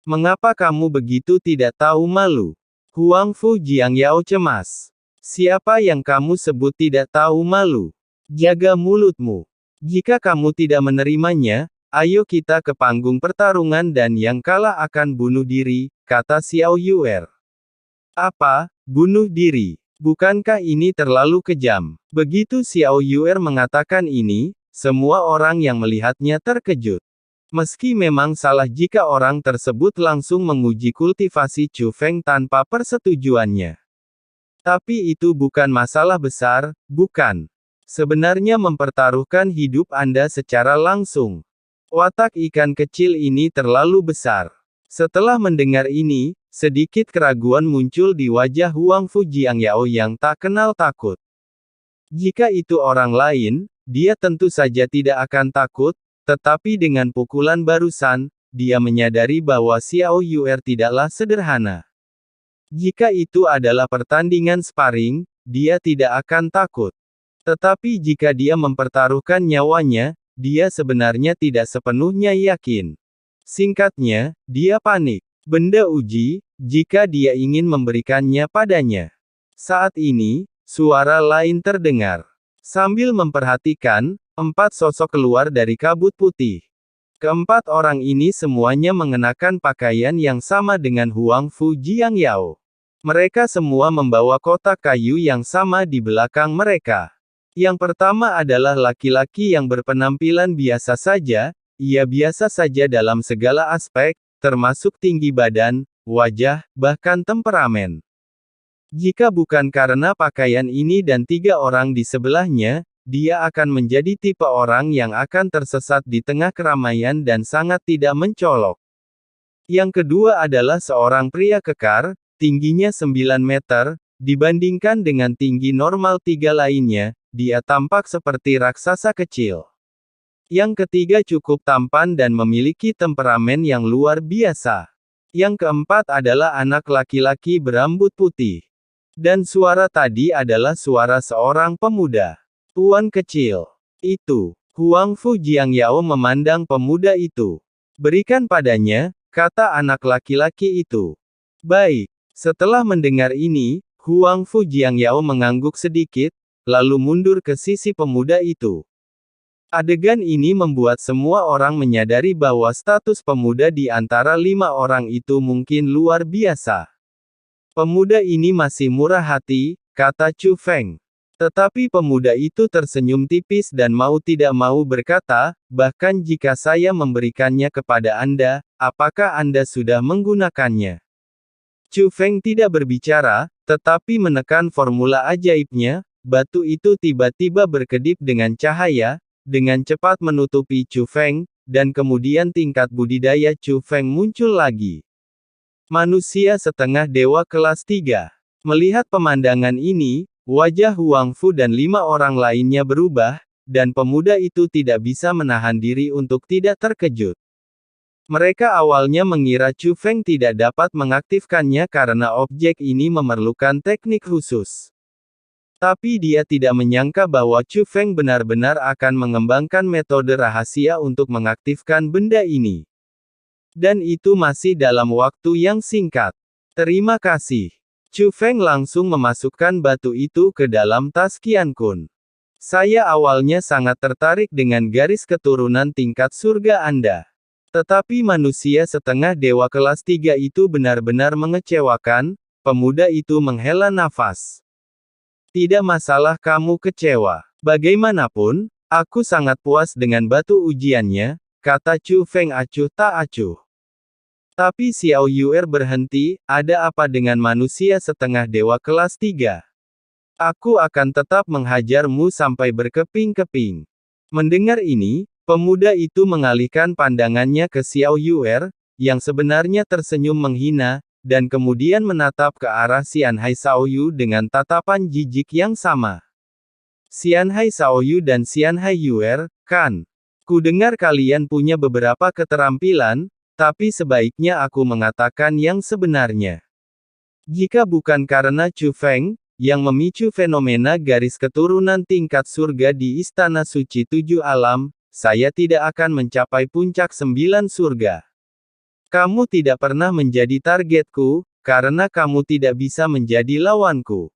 Mengapa kamu begitu tidak tahu malu? Huang Fu Jiangyao cemas. Siapa yang kamu sebut tidak tahu malu? Jaga mulutmu. Jika kamu tidak menerimanya, ayo kita ke panggung pertarungan dan yang kalah akan bunuh diri, kata Xiao Yuer. Apa? Bunuh diri? Bukankah ini terlalu kejam? Begitu Xiao Yuer mengatakan ini, semua orang yang melihatnya terkejut. Meski memang salah jika orang tersebut langsung menguji kultivasi Chu Feng tanpa persetujuannya. Tapi itu bukan masalah besar, bukan? Sebenarnya mempertaruhkan hidup Anda secara langsung. Watak ikan kecil ini terlalu besar. Setelah mendengar ini, sedikit keraguan muncul di wajah Huang Fu Jiangyao yang tak kenal takut. Jika itu orang lain, dia tentu saja tidak akan takut, tetapi dengan pukulan barusan, dia menyadari bahwa Xiao Yuer tidaklah sederhana. Jika itu adalah pertandingan sparring, dia tidak akan takut. Tetapi jika dia mempertaruhkan nyawanya, dia sebenarnya tidak sepenuhnya yakin. Singkatnya, dia panik. Benda uji, jika dia ingin memberikannya padanya. Saat ini, suara lain terdengar. Sambil memperhatikan, 4 sosok keluar dari kabut putih. Keempat orang ini semuanya mengenakan pakaian yang sama dengan Huang Fu Jiangyao. Mereka semua membawa kotak kayu yang sama di belakang mereka. Yang pertama adalah laki-laki yang berpenampilan biasa saja, ia biasa saja dalam segala aspek, termasuk tinggi badan, wajah, bahkan temperamen. Jika bukan karena pakaian ini dan 3 orang di sebelahnya, dia akan menjadi tipe orang yang akan tersesat di tengah keramaian dan sangat tidak mencolok. Yang kedua adalah seorang pria kekar, tingginya 9 meter, dibandingkan dengan tinggi normal 3 lainnya, dia tampak seperti raksasa kecil. Yang ketiga cukup tampan dan memiliki temperamen yang luar biasa. Yang keempat adalah anak laki-laki berambut putih. Dan suara tadi adalah suara seorang pemuda. Tuan kecil. Itu. Huang Fu Jiangyao memandang pemuda itu. Berikan padanya, kata anak laki-laki itu. Baik. Setelah mendengar ini, Huang Fu Jiangyao mengangguk sedikit, lalu mundur ke sisi pemuda itu. Adegan ini membuat semua orang menyadari bahwa status pemuda di antara 5 orang itu mungkin luar biasa. Pemuda ini masih murah hati, kata Chu Feng. Tetapi pemuda itu tersenyum tipis dan mau tidak mau berkata, bahkan jika saya memberikannya kepada Anda, apakah Anda sudah menggunakannya? Chu Feng tidak berbicara, tetapi menekan formula ajaibnya, batu itu tiba-tiba berkedip dengan cahaya, dengan cepat menutupi Chu Feng, dan kemudian tingkat budidaya Chu Feng muncul lagi. Manusia setengah dewa kelas 3. Melihat pemandangan ini, wajah Huang Fu dan 5 orang lainnya berubah, dan pemuda itu tidak bisa menahan diri untuk tidak terkejut. Mereka awalnya mengira Chu Feng tidak dapat mengaktifkannya karena objek ini memerlukan teknik khusus. Tapi dia tidak menyangka bahwa Chu Feng benar-benar akan mengembangkan metode rahasia untuk mengaktifkan benda ini. Dan itu masih dalam waktu yang singkat. Terima kasih. Chu Feng langsung memasukkan batu itu ke dalam tas Qian Kun. Saya awalnya sangat tertarik dengan garis keturunan tingkat surga Anda. Tetapi manusia setengah dewa kelas 3 itu benar-benar mengecewakan, pemuda itu menghela nafas. Tidak masalah kamu kecewa. Bagaimanapun, aku sangat puas dengan batu ujiannya, kata Chu Feng acuh tak acuh. Tapi Xiao Yuer berhenti, ada apa dengan manusia setengah dewa kelas 3? Aku akan tetap menghajarmu sampai berkeping-keping. Mendengar ini, pemuda itu mengalihkan pandangannya ke Xiao Yuer, yang sebenarnya tersenyum menghina, dan kemudian menatap ke arah Xianhai Shaoyu dengan tatapan jijik yang sama. Xianhai Shaoyu dan Xianhai Yuer, kan? Kudengar kalian punya beberapa keterampilan, tapi sebaiknya aku mengatakan yang sebenarnya. Jika bukan karena Chu Feng, yang memicu fenomena garis keturunan tingkat surga di Istana Suci 7 Alam, saya tidak akan mencapai puncak 9 surga. Kamu tidak pernah menjadi targetku, karena kamu tidak bisa menjadi lawanku.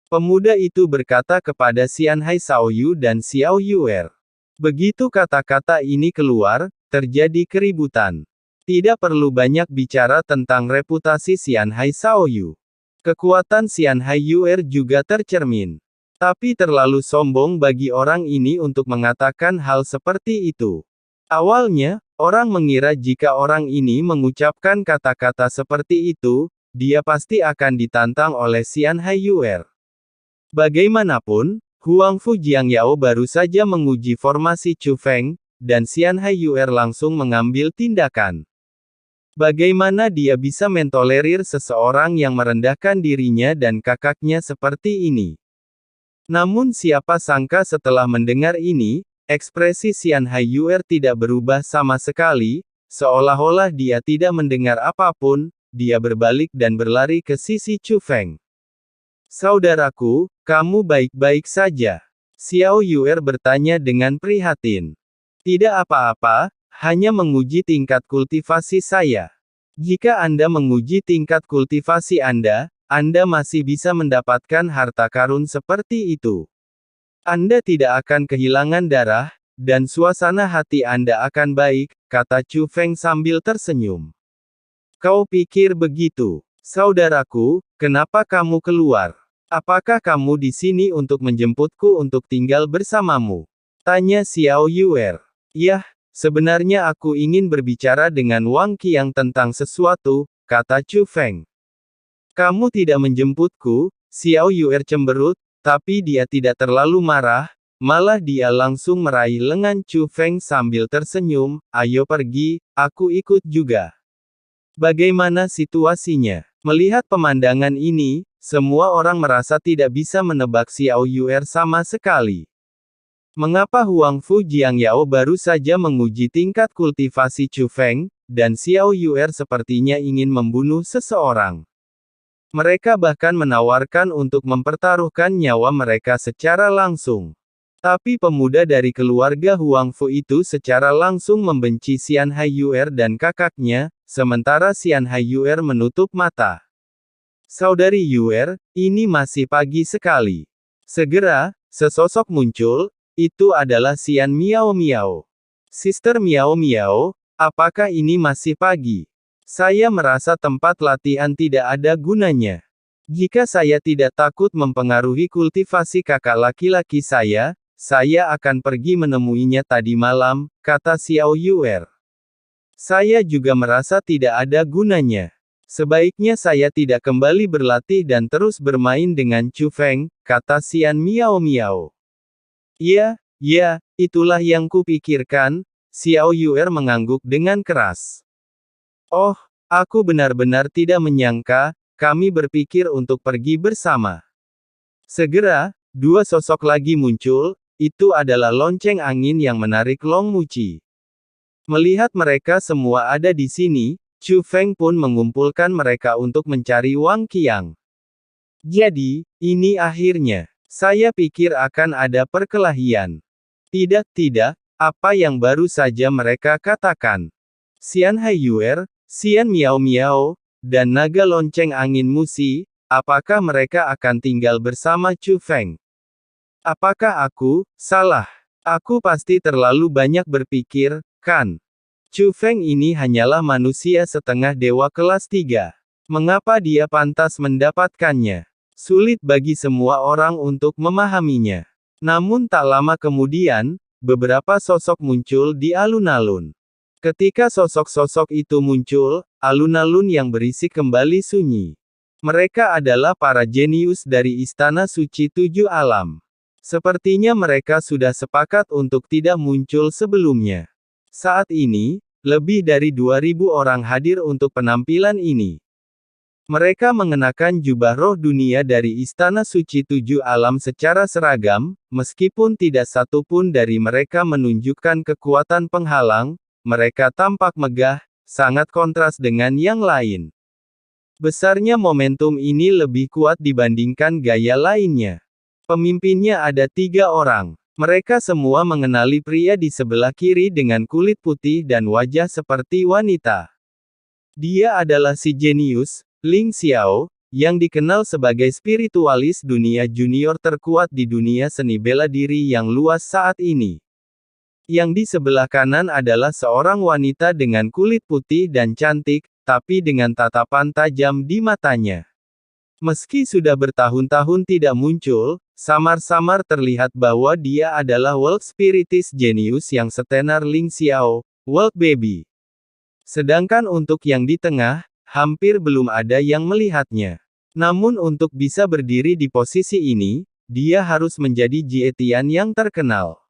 Pemuda itu berkata kepada Xianhai Shaoyu dan Xiao Yuer. Begitu kata-kata ini keluar, terjadi keributan. Tidak perlu banyak bicara tentang reputasi Xianhai Shaoyu. Kekuatan Xianhai Yuer juga tercermin. Tapi terlalu sombong bagi orang ini untuk mengatakan hal seperti itu. Awalnya, orang mengira jika orang ini mengucapkan kata-kata seperti itu, dia pasti akan ditantang oleh Xianhai Yuer. Bagaimanapun, Huangfu Jiangyao baru saja menguji formasi Chu Feng, dan Xianhai Yuer langsung mengambil tindakan. Bagaimana dia bisa mentolerir seseorang yang merendahkan dirinya dan kakaknya seperti ini? Namun siapa sangka setelah mendengar ini, ekspresi Xianhai Yuer tidak berubah sama sekali, seolah-olah dia tidak mendengar apapun, dia berbalik dan berlari ke sisi Chu Feng. Saudaraku, kamu baik-baik saja? Xiao Yuer bertanya dengan prihatin. Tidak apa-apa, hanya menguji tingkat kultivasi saya. Jika Anda menguji tingkat kultivasi Anda masih bisa mendapatkan harta karun seperti itu. Anda tidak akan kehilangan darah, dan suasana hati Anda akan baik, kata Chu Feng sambil tersenyum. Kau pikir begitu? Saudaraku, kenapa kamu keluar? Apakah kamu di sini untuk menjemputku untuk tinggal bersamamu? Tanya Xiao Yuer. Yah, sebenarnya aku ingin berbicara dengan Wang Qiang tentang sesuatu, kata Chu Feng. Kamu tidak menjemputku, Xiao Yuer cemberut, tapi dia tidak terlalu marah, malah dia langsung meraih lengan Chu Feng sambil tersenyum, ayo pergi, aku ikut juga. Bagaimana situasinya? Melihat pemandangan ini, semua orang merasa tidak bisa menebak Xiao Yuer sama sekali. Mengapa Huangfu Jiangyao baru saja menguji tingkat kultivasi Chu Feng, dan Xiao Yuer sepertinya ingin membunuh seseorang. Mereka bahkan menawarkan untuk mempertaruhkan nyawa mereka secara langsung. Tapi pemuda dari keluarga Huangfu itu secara langsung membenci Xianhai Yuer dan kakaknya, sementara Xianhai Yuer menutup mata. Saudari Yuer, ini masih pagi sekali. Segera, sesosok muncul, itu adalah Xian Miao Miao. Sister Miao Miao, apakah ini masih pagi? Saya merasa tempat latihan tidak ada gunanya. Jika saya tidak takut mempengaruhi kultivasi kakak laki-laki saya akan pergi menemuinya tadi malam, kata Xiao Yuer. Saya juga merasa tidak ada gunanya. Sebaiknya saya tidak kembali berlatih dan terus bermain dengan Chu Feng, kata Xian Miao Miao. Ya, itulah yang kupikirkan, Xiao Yuer mengangguk dengan keras. Oh, aku benar-benar tidak menyangka, kami berpikir untuk pergi bersama. Segera, dua sosok lagi muncul, itu adalah lonceng angin yang menarik Long Muci. Melihat mereka semua ada di sini, Chu Feng pun mengumpulkan mereka untuk mencari Wang Qiang. Jadi, ini akhirnya. Saya pikir akan ada perkelahian. Tidak, apa yang baru saja mereka katakan. Xianhai Yuer, Xian Miao Miao, dan naga lonceng angin Musi, apakah mereka akan tinggal bersama Chu Feng? Apakah aku salah? Aku pasti terlalu banyak berpikir, kan? Chu Feng ini hanyalah manusia setengah dewa kelas 3. Mengapa dia pantas mendapatkannya? Sulit bagi semua orang untuk memahaminya. Namun tak lama kemudian, beberapa sosok muncul di alun-alun. Ketika sosok-sosok itu muncul, alun-alun yang berisik kembali sunyi. Mereka adalah para jenius dari Istana Suci Tujuh Alam. Sepertinya mereka sudah sepakat untuk tidak muncul sebelumnya. Saat ini, lebih dari 2.000 orang hadir untuk penampilan ini. Mereka mengenakan jubah roh dunia dari Istana Suci Tujuh Alam secara seragam, meskipun tidak satu pun dari mereka menunjukkan kekuatan penghalang, mereka tampak megah, sangat kontras dengan yang lain. Besarnya momentum ini lebih kuat dibandingkan gaya lainnya. Pemimpinnya ada 3 orang. Mereka semua mengenali pria di sebelah kiri dengan kulit putih dan wajah seperti wanita. Dia adalah si jenius, Ling Xiao, yang dikenal sebagai spiritualis dunia junior terkuat di dunia seni bela diri yang luas saat ini. Yang di sebelah kanan adalah seorang wanita dengan kulit putih dan cantik, tapi dengan tatapan tajam di matanya. Meski sudah bertahun-tahun tidak muncul, samar-samar terlihat bahwa dia adalah World Spiritis Genius yang setenar Ling Xiao, World Baby. Sedangkan untuk yang di tengah, hampir belum ada yang melihatnya. Namun untuk bisa berdiri di posisi ini, dia harus menjadi Jietian yang terkenal.